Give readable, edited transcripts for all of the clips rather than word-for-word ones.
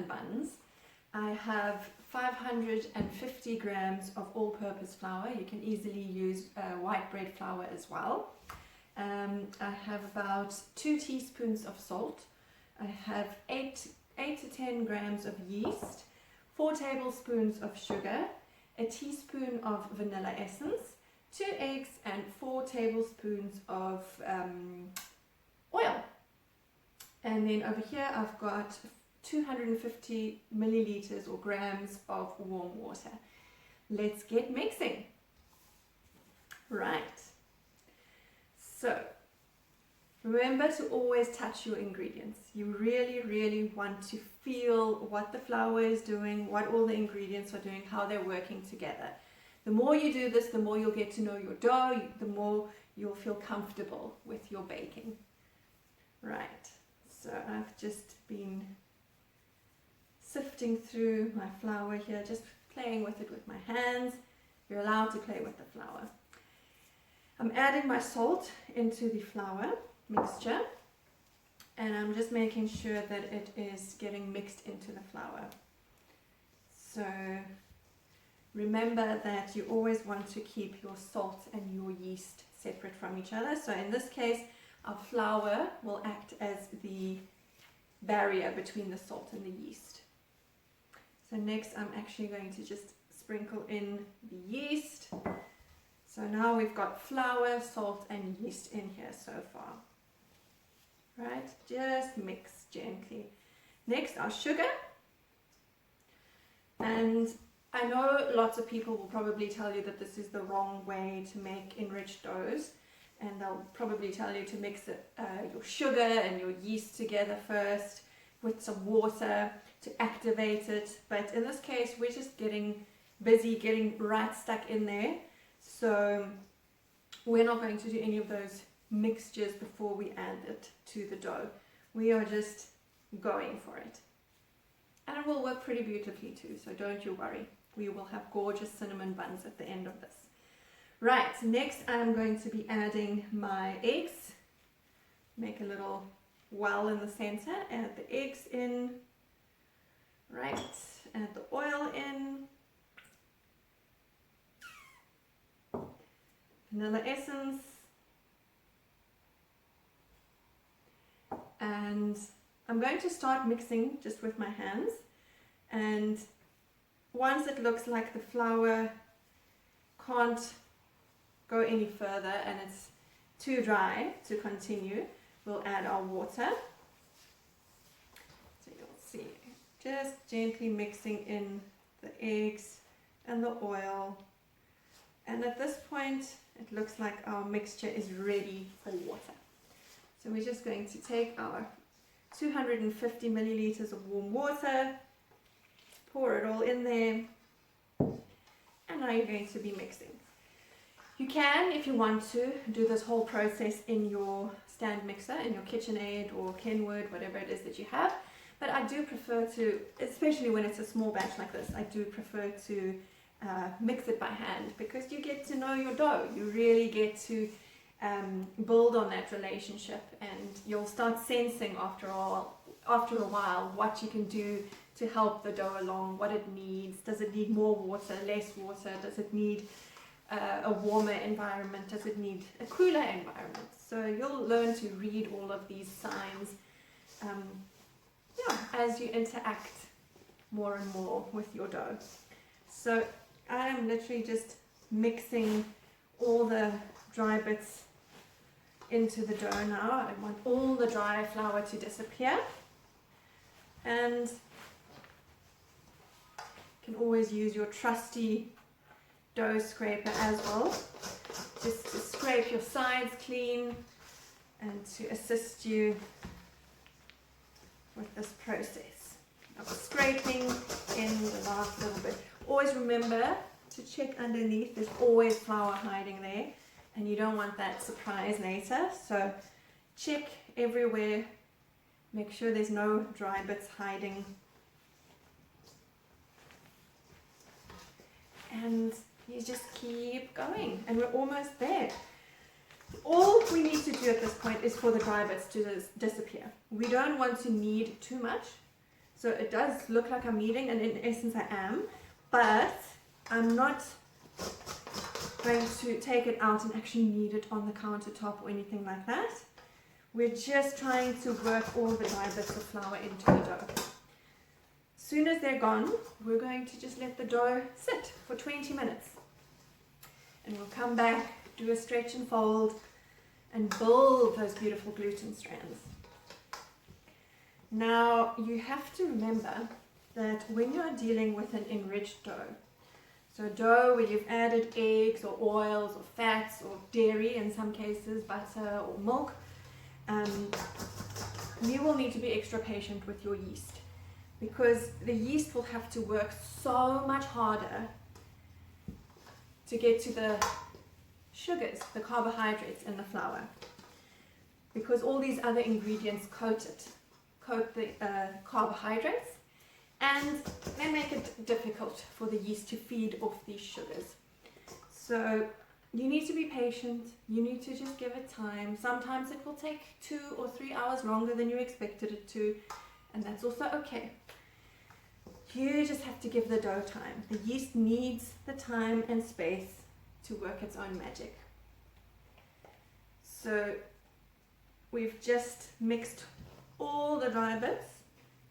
buns. I have 550 grams of all-purpose flour. You can easily use white bread flour as well. I have about 2 teaspoons of salt. I have 8 to 10 grams of yeast, 4 tablespoons of sugar, a teaspoon of vanilla essence, 2 eggs, and 4 tablespoons of oil. And then over here I've got 250 milliliters or grams of warm water. Let's get mixing. Right. So remember to always touch your ingredients. You really want to feel what the flour is doing, what all the ingredients are doing, how they're working together. The more you do this, the more you'll get to know your dough, the more you'll feel comfortable with your baking. Right, so I've just been sifting through my flour here, just playing with it with my hands. You're allowed to play with the flour. I'm adding my salt into the flour mixture, and I'm just making sure that it is getting mixed into the flour. So remember that you always want to keep your salt and your yeast separate from each other. So in this case, our flour will act as the barrier between the salt and the yeast. So next I'm actually going to just sprinkle in the yeast. So now we've got flour, salt and yeast in here so far. Right, just mix gently. Next, our sugar. And I know lots of people will probably tell you that this is the wrong way to make enriched doughs, and they'll probably tell you to mix your sugar and your yeast together first with some water to activate it. But in this case, we're just getting busy, getting right stuck in there. So we're not going to do any of those mixtures before we add it to the dough. We are just going for it. And it will work pretty beautifully too, so don't you worry. We will have gorgeous cinnamon buns at the end of this. Right, next I'm going to be adding my eggs. Make a little well in the center, add the eggs in. Right, add the oil in. Vanilla essence. And I'm going to start mixing just with my hands, and once it looks like the flour can't go any further and it's too dry to continue, we'll add our water. So you'll see, just gently mixing in the eggs and the oil, and at this point it looks like our mixture is ready for water. So we're just going to take our 250 milliliters of warm water, pour it all in there, and now you're going to be mixing. You can, if you want to, do this whole process in your stand mixer, in your KitchenAid or Kenwood, whatever it is that you have, but I do prefer to, especially when it's a small batch like this, I do prefer to mix it by hand, because you get to know your dough. You really get to build on that relationship, and you'll start sensing after a while what you can do to help the dough along, what it needs. Does it need more water, less water? Does it need a warmer environment? Does it need a cooler environment? So you'll learn to read all of these signs as you interact more and more with your dough. So I am literally just mixing all the dry bits into the dough now. I want all the dry flour to disappear, and you can always use your trusty dough scraper as well, just to scrape your sides clean and to assist you with this process of scraping in the last little bit. Always remember to check underneath, there's always flour hiding there, and you don't want that surprise later. So check everywhere, make sure there's no dry bits hiding. And you just keep going, and we're almost there. All we need to do at this point is for the dry bits to disappear. We don't want to knead too much, So it does look like I'm kneading, and in essence I am, but I'm not going to take it out and actually knead it on the countertop or anything like that. We're just trying to work all the dry bits of flour into the dough. As soon as they're gone, we're going to just let the dough sit for 20 minutes. And we'll come back, do a stretch and fold, and build those beautiful gluten strands. Now, you have to remember that when you're dealing with an enriched dough, so dough where you've added eggs or oils or fats or dairy, in some cases butter or milk, you will need to be extra patient with your yeast, because the yeast will have to work so much harder to get to the sugars, the carbohydrates in the flour, because all these other ingredients coat the carbohydrates, and they make it difficult for the yeast to feed off these sugars. So you need to be patient, you need to just give it time. Sometimes it will take 2 or 3 hours longer than you expected it to, and that's also okay. You just have to give the dough time. The yeast needs the time and space to work its own magic. So we've just mixed all the dry bits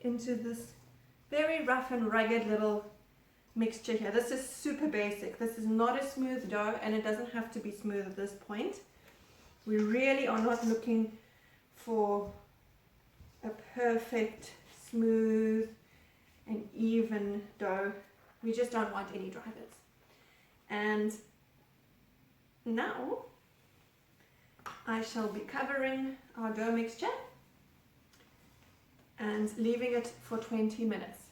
into this very rough and rugged little mixture here. This is super basic. This is not a smooth dough, and it doesn't have to be smooth at this point. We really are not looking for a perfect, smooth and even dough. We just don't want any dry bits. And now I shall be covering our dough mixture and leaving it for 20 minutes.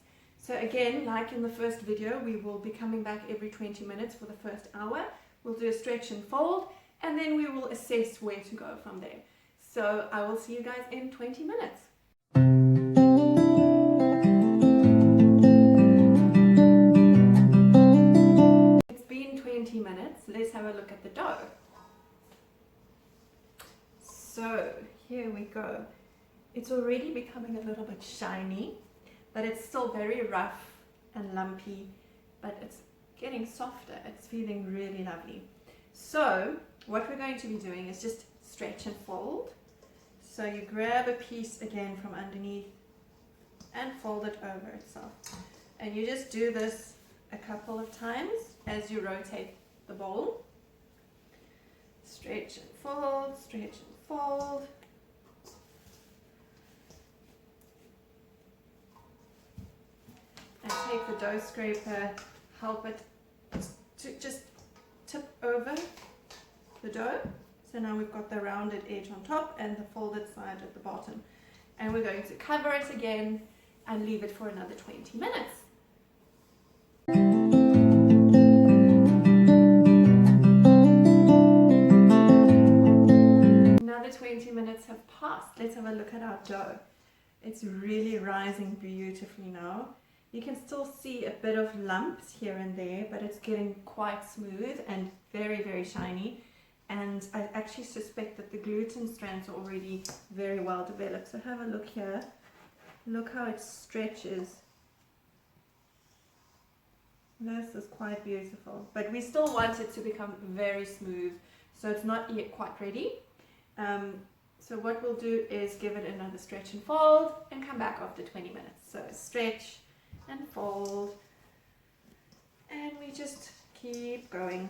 So again, like in the first video, we will be coming back every 20 minutes for the first hour. We'll do a stretch and fold, and then we will assess where to go from there. So I will see you guys in 20 minutes. It's been 20 minutes. Let's have a look at the dough. So here we go. It's already becoming a little bit shiny, but it's still very rough and lumpy, but it's getting softer. It's feeling really lovely. So what we're going to be doing is just stretch and fold. So you grab a piece again from underneath and fold it over itself. And you just do this a couple of times as you rotate the bowl. Stretch and fold, stretch and fold. And take the dough scraper, help it to just tip over the dough. So now we've got the rounded edge on top and the folded side at the bottom. And we're going to cover it again and leave it for another 20 minutes. Another 20 minutes have passed. Let's have a look at our dough. It's really rising beautifully now. You can still see a bit of lumps here and there, but it's getting quite smooth and very, very shiny. And I actually suspect that the gluten strands are already very well developed. So have a look here. Look how it stretches. This is quite beautiful. But we still want it to become very smooth, so it's not yet quite ready. So what we'll do is give it another stretch and fold and come back after 20 minutes. So stretch and fold, and we just keep going.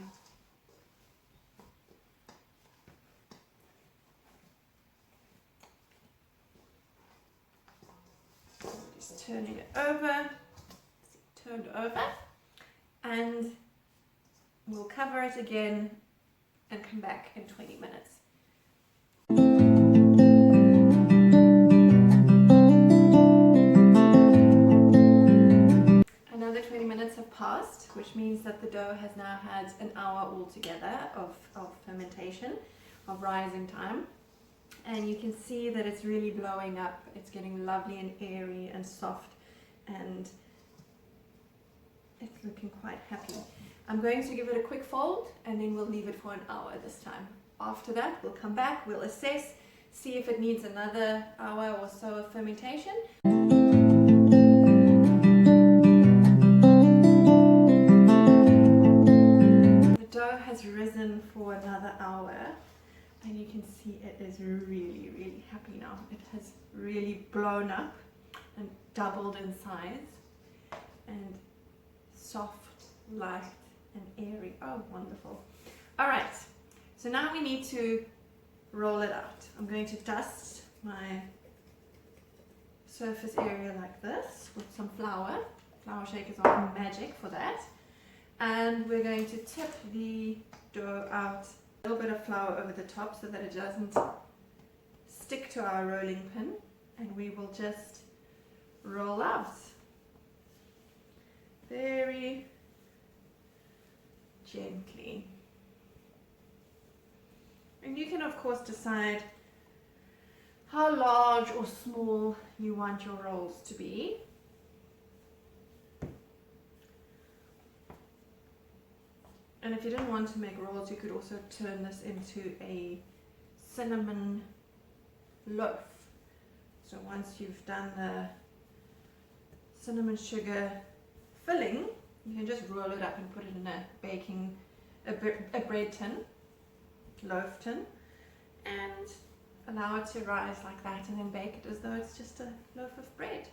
Just turning it over, turned over, and we'll cover it again and come back in 20 minutes. Another 20 minutes have passed, which means that the dough has now had an hour altogether of fermentation, of rising time. And you can see that it's really blowing up. It's getting lovely and airy and soft, and it's looking quite happy. I'm going to give it a quick fold, and then we'll leave it for an hour this time. After that, we'll come back, we'll assess, see if it needs another hour or so of fermentation. has risen for another hour, and you can see it is really, really happy now. It has really blown up and doubled in size, and soft, light, and airy. Oh, wonderful. All right, so now we need to roll it out. I'm going to dust my surface area like this with some flour. Flour shakers are magic for that. And we're going to tip the dough out, a little bit of flour over the top so that it doesn't stick to our rolling pin, and we will just roll out very gently. And you can of course decide how large or small you want your rolls to be. And if you didn't want to make rolls, you could also turn this into a cinnamon loaf. So once you've done the cinnamon sugar filling, you can just roll it up and put it in a bread tin, loaf tin, and allow it to rise like that, and then bake it as though it's just a loaf of bread.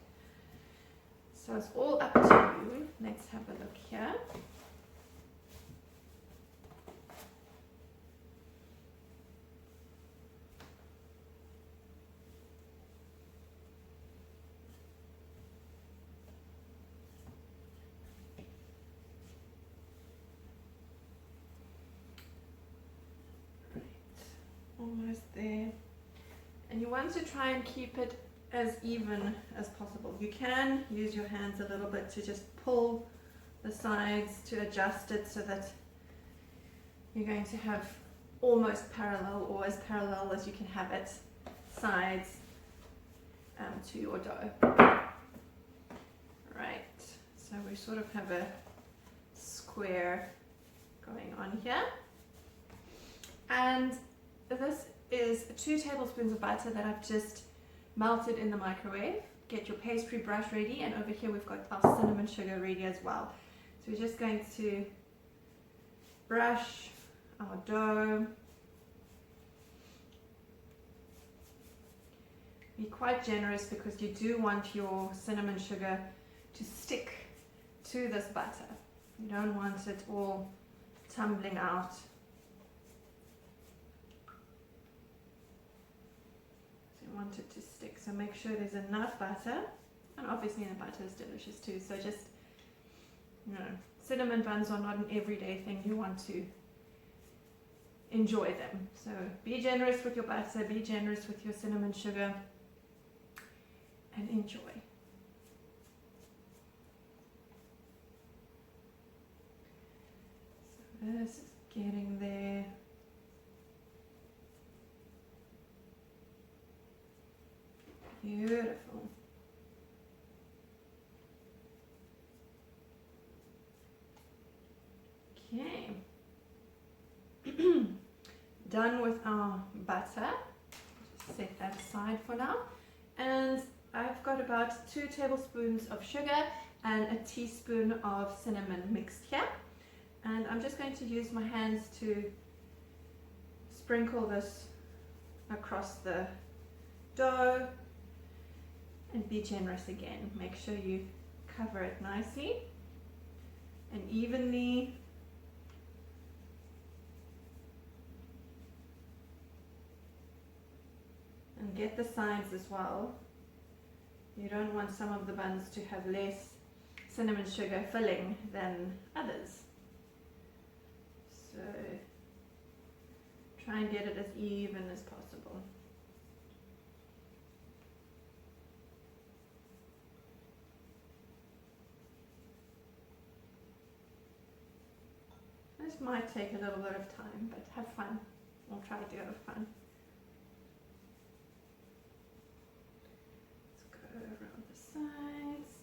So it's all up to you. Let's have a look here. Almost there. And you want to try and keep it as even as possible. You can use your hands a little bit to just pull the sides to adjust it so that you're going to have almost parallel, or as parallel as you can have it, sides to your dough. Right, so we sort of have a square going on here. And this is 2 tablespoons of butter that I've just melted in the microwave. Get your pastry brush ready, and over here we've got our cinnamon sugar ready as well. So we're just going to brush our dough. Be quite generous because you do want your cinnamon sugar to stick to this butter. You don't want it all tumbling out. Want it to stick, so make sure there's enough butter, and obviously the butter is delicious too, so just, you know, cinnamon buns are not an everyday thing. You want to enjoy them, so be generous with your butter, be generous with your cinnamon sugar, and enjoy. So this is getting there. Beautiful. Okay. Done with our butter. Just set that aside for now. And I've got about 2 tablespoons of sugar and a teaspoon of cinnamon mixed here. And I'm just going to use my hands to sprinkle this across the dough. And be generous again. Make sure you cover it nicely and evenly. And get the sides as well. You don't want some of the buns to have less cinnamon sugar filling than others. So try and get it as even as possible. This might take a little bit of time, but have fun. We'll try to have fun. Let's go around the sides.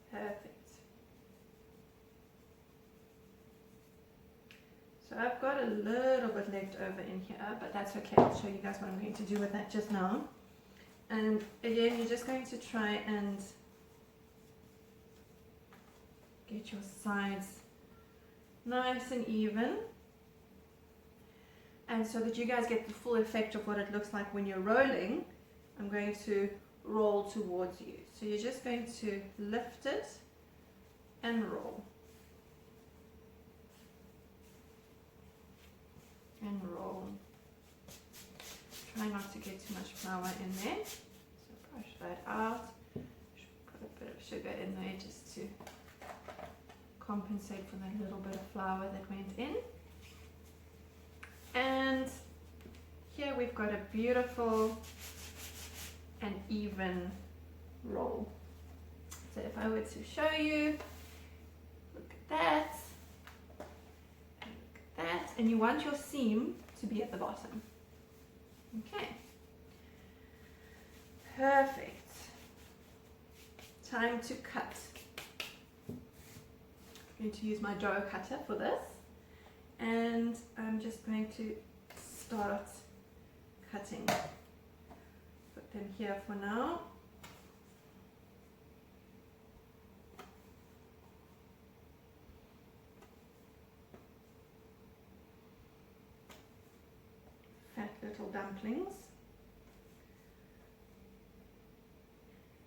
Perfect. So I've got a little bit left over in here, but that's okay. I'll show you guys what I'm going to do with that just now. And again, you're just going to try and get your sides nice and even. And so that you guys get the full effect of what it looks like when you're rolling, I'm going to roll towards you. So you're just going to lift it and roll. And roll. Try not to get too much flour in there. So brush that out. Put a bit of sugar in there just to compensate for that little bit of flour that went in. And here we've got a beautiful and even roll. So if I were to show you, look at that, and look at that, and you want your seam to be at the bottom. Okay, perfect. Time to cut. I'm going to use my dough cutter for this, and I'm just going to start cutting. Put them here for now. Fat little dumplings.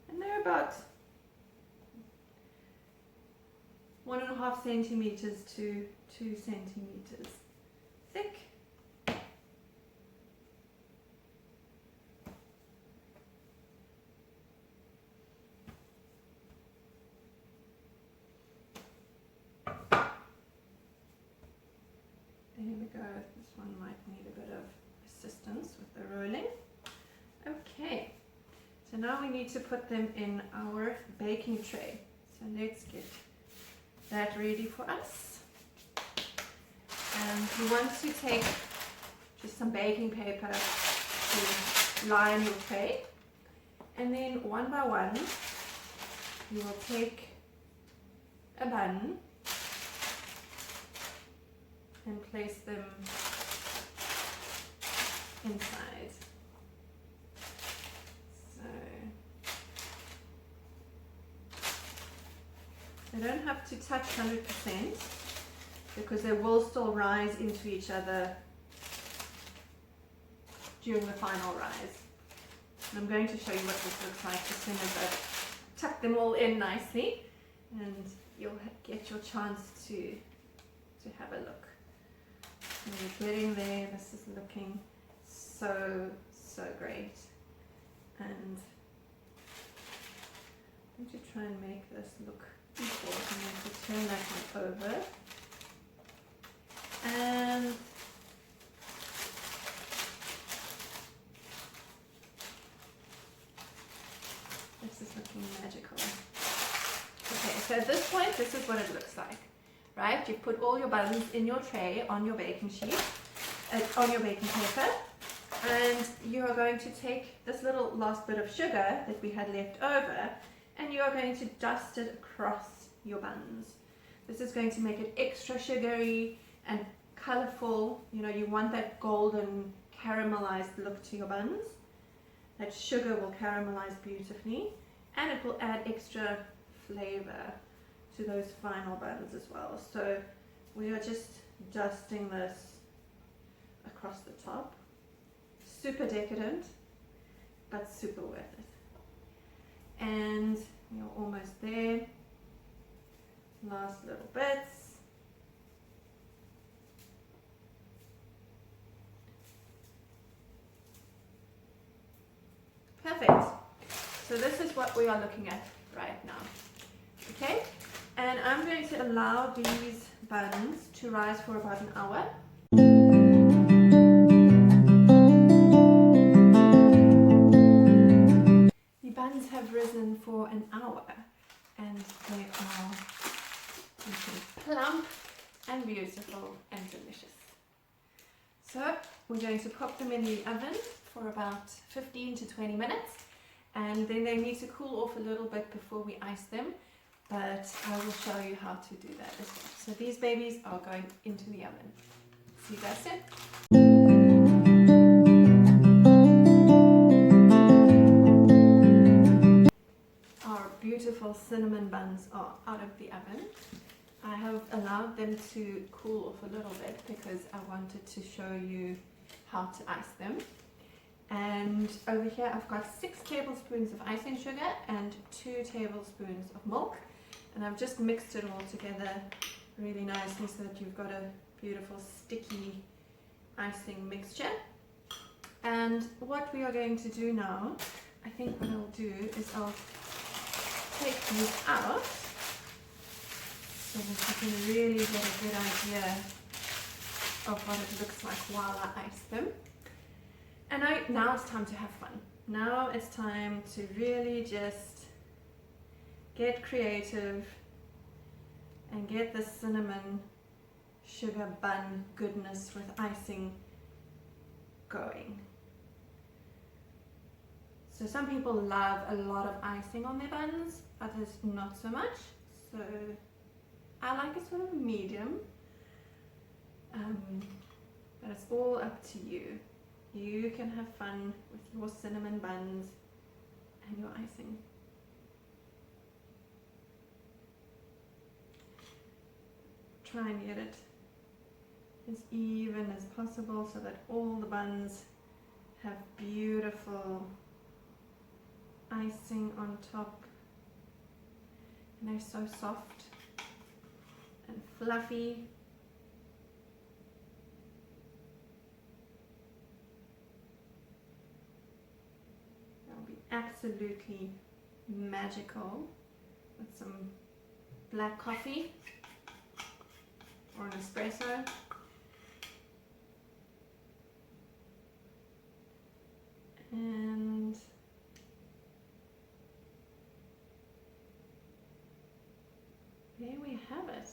And they're about 1.5 centimeters to 2 centimeters thick. There we go. This one might need a bit of assistance with the rolling. Okay, so now we need to put them in our baking tray. So let's get that ready for us. And you want to take just some baking paper to line your tray, and then one by one you will take a bun and place them inside. So they don't have to touch 100% because they will still rise into each other during the final rise. And I'm going to show you what this looks like as soon as I've tucked them all in nicely, and you'll get your chance to have a look. And we're getting there. This is looking so great. And I'm going to try and make this look equal. I'm going to turn that one over. And this is looking magical. Okay, so at this point, this is what it looks like, right? You put all your buns in your tray on your baking sheet, on your baking paper, and you are going to take this little last bit of sugar that we had left over, and you are going to dust it across your buns. This is going to make it extra sugary and colorful. You know, you want that golden caramelized look to your buns. That sugar will caramelize beautifully, and it will add extra flavor to those final buns as well. So we are just dusting this across the top. Super decadent, but super worth it. And you're almost there. Last little bits. Perfect. So this is what we are looking at right now. Okay, and I'm going to allow these buns to rise for about an hour. The buns have risen for an hour, and they are looking plump and beautiful and delicious. So we're going to pop them in the oven for about 15 to 20 minutes, and then they need to cool off a little bit before we ice them, but I will show you how to do that as well. So these babies are going into the oven. See you guys soon. beautiful cinnamon buns are out of the oven. I have allowed them to cool off a little bit because I wanted to show you how to ice them. And over here I've got 6 tablespoons of icing sugar and 2 tablespoons of milk, and I've just mixed it all together really nicely so that you've got a beautiful sticky icing mixture. And what we are going to do now, I think what I'll do is I'll take these out so that you can really get a good idea of what it looks like while I ice them. And now it's time to have fun. Now it's time to really just get creative and get the cinnamon sugar bun goodness with icing going. So some people love a lot of icing on their buns, others not so much. So I like a sort of medium, but it's all up to you. You can have fun with your cinnamon buns and your icing. Try and get it as even as possible so that all the buns have beautiful icing on top, and they're so soft and fluffy. That'll be absolutely magical with some black coffee or an espresso. And there we have it.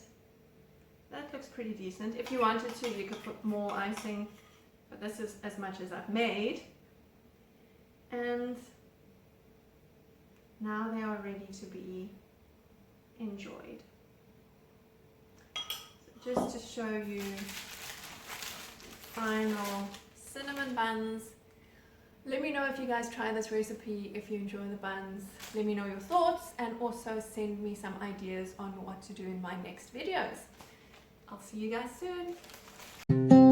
That looks pretty decent. If you wanted to, you could put more icing, but this is as much as I've made. And now they are ready to be enjoyed. So just to show you final cinnamon buns. Let me know if you guys try this recipe, if you enjoy the buns. Let me know your thoughts, and also send me some ideas on what to do in my next videos. I'll see you guys soon.